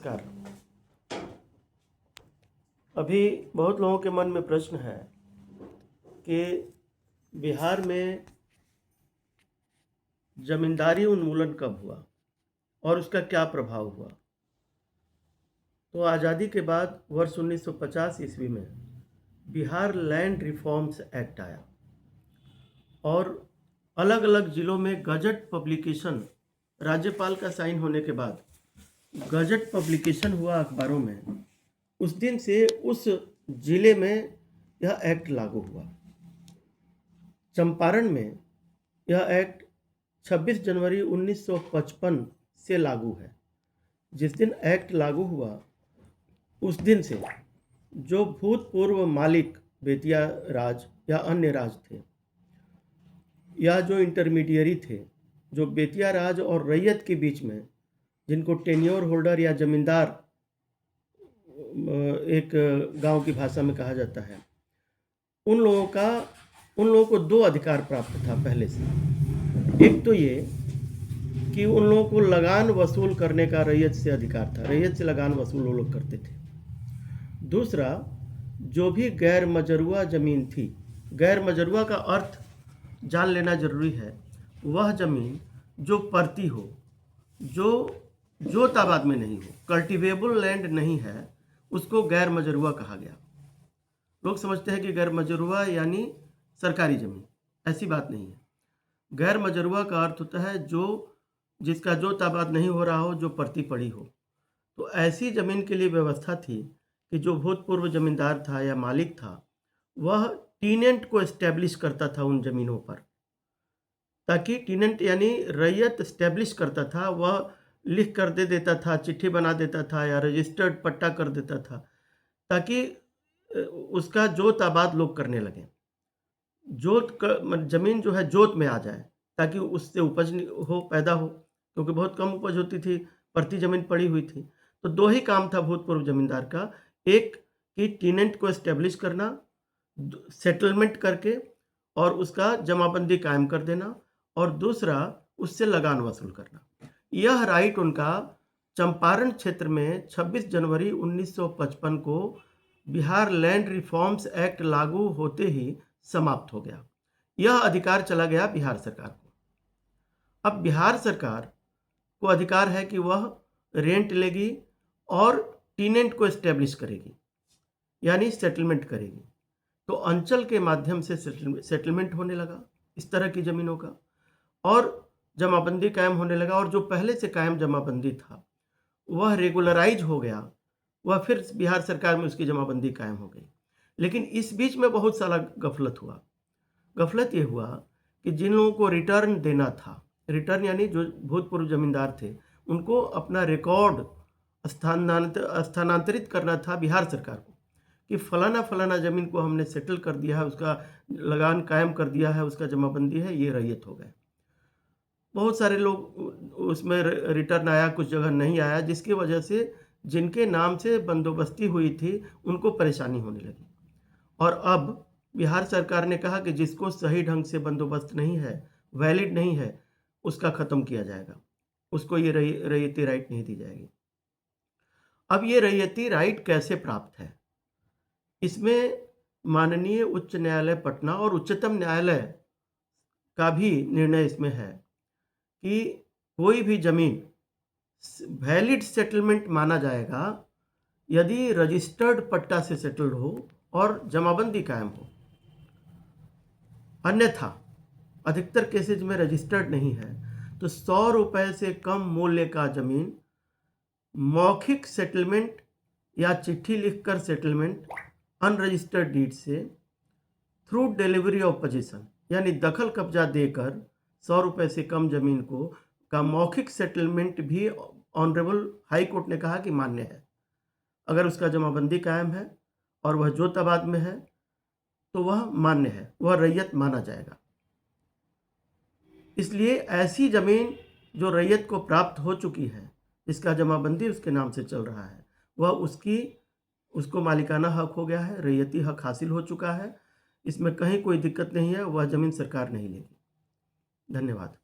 नमस्कार। अभी बहुत लोगों के मन में प्रश्न है कि बिहार में जमींदारी उन्मूलन कब हुआ और उसका क्या प्रभाव हुआ। तो आज़ादी के बाद वर्ष 1950 ईस्वी में बिहार लैंड रिफॉर्म्स एक्ट आया और अलग अलग ज़िलों में गजट पब्लिकेशन, राज्यपाल का साइन होने के बाद गजट पब्लिकेशन हुआ अखबारों में। उस दिन से उस जिले में यह एक्ट लागू हुआ। चंपारण में यह एक्ट 26 जनवरी 1955 से लागू है। जिस दिन एक्ट लागू हुआ उस दिन से जो भूतपूर्व मालिक बेतिया राज या अन्य राज थे या जो इंटरमीडियरी थे, जो बेतिया राज और रैयत के बीच में, जिनको टेन्योर होल्डर या जमींदार एक गांव की भाषा में कहा जाता है, उन लोगों को दो अधिकार प्राप्त था पहले से। एक तो ये कि उन लोगों को लगान वसूल करने का रैयत से अधिकार था, रैयत से लगान वसूल वो लोग करते थे। दूसरा, जो भी गैर मजरूआ ज़मीन थी, गैर मजरूआ का अर्थ जान लेना जरूरी है, वह ज़मीन जो परती हो, जो ताबाद में नहीं हो, कल्टिवेबल लैंड नहीं है, उसको गैर मजरूआ कहा गया। लोग समझते हैं कि गैर मजरूआ यानी सरकारी ज़मीन, ऐसी बात नहीं है। गैर मजरूआ का अर्थ होता है जिसका जो ताबाद नहीं हो रहा हो, जो परती पड़ी हो। तो ऐसी ज़मीन के लिए व्यवस्था थी कि जो भूतपूर्व ज़मींदार था या मालिक था, वह टीनेंट को एस्टेब्लिश करता था उन ज़मीनों पर, ताकि टीनेंट यानी रैयत एस्टेब्लिश करता था, वह लिख कर दे देता था, चिट्ठी बना देता था या रजिस्टर्ड पट्टा कर देता था, ताकि उसका जोत आबाद लोग करने लगे। ज़मीन जो है जोत में आ जाए, ताकि उससे उपज पैदा हो, क्योंकि बहुत कम उपज होती थी, परती ज़मीन पड़ी हुई थी। तो दो ही काम था भूतपूर्व ज़मींदार का, एक कि टीनेंट को एस्टेब्लिश करना सेटलमेंट करके और उसका जमाबंदी कायम कर देना, और दूसरा उससे लगान वसूल करना। यह राइट उनका चंपारण क्षेत्र में 26 जनवरी 1955 को बिहार लैंड रिफॉर्म्स एक्ट लागू होते ही समाप्त हो गया। यह अधिकार चला गया बिहार सरकार को। अब बिहार सरकार को अधिकार है कि वह रेंट लेगी और टीनेंट को एस्टेब्लिश करेगी, यानी सेटलमेंट करेगी। तो अंचल के माध्यम से सेटलमेंट होने लगा इस तरह की ज़मीनों का, और जमाबंदी कायम होने लगा। और जो पहले से कायम जमाबंदी था वह रेगुलराइज हो गया, वह फिर बिहार सरकार में उसकी जमाबंदी कायम हो गई। लेकिन इस बीच में बहुत सारा गफलत हुआ। गफलत ये हुआ कि जिन लोगों को रिटर्न देना था, रिटर्न यानी जो भूतपूर्व जमींदार थे, उनको अपना रिकॉर्ड स्थानांतरित करना था बिहार सरकार को कि फलाना फलाना ज़मीन को हमने सेटल कर दिया है, उसका लगान कायम कर दिया है, उसका जमाबंदी है, ये रैयत हो गए। बहुत सारे लोग उसमें रिटर्न आया, कुछ जगह नहीं आया, जिसकी वजह से जिनके नाम से बंदोबस्ती हुई थी उनको परेशानी होने लगी। और अब बिहार सरकार ने कहा कि जिसको सही ढंग से बंदोबस्त नहीं है, वैलिड नहीं है, उसका ख़त्म किया जाएगा, उसको ये रैयती राइट नहीं दी जाएगी। अब ये रैयती राइट कैसे प्राप्त है, इसमें माननीय उच्च न्यायालय पटना और उच्चतम न्यायालय का भी निर्णय इसमें है कि कोई भी ज़मीन वैलिड सेटलमेंट माना जाएगा यदि रजिस्टर्ड पट्टा से सेटल्ड हो और जमाबंदी कायम हो। अन्यथा अधिकतर केसेज में रजिस्टर्ड नहीं है तो 100 रुपये से कम मूल्य का ज़मीन मौखिक सेटलमेंट या चिट्ठी लिखकर सेटलमेंट अनरजिस्टर्ड डीड से थ्रू डिलीवरी ऑफ पोजीशन यानी दखल कब्जा देकर 100 रुपये से कम ज़मीन का मौखिक सेटलमेंट भी ऑनरेबल हाई कोर्ट ने कहा कि मान्य है। अगर उसका जमाबंदी कायम है और वह जोताबाद में है तो वह मान्य है, वह रैयत माना जाएगा। इसलिए ऐसी ज़मीन जो रैयत को प्राप्त हो चुकी है, जिसका जमाबंदी उसके नाम से चल रहा है, वह उसको मालिकाना हक हो गया है, रैयती हक हासिल हो चुका है। इसमें कहीं कोई दिक्कत नहीं है, वह ज़मीन सरकार नहीं लेगी। धन्यवाद।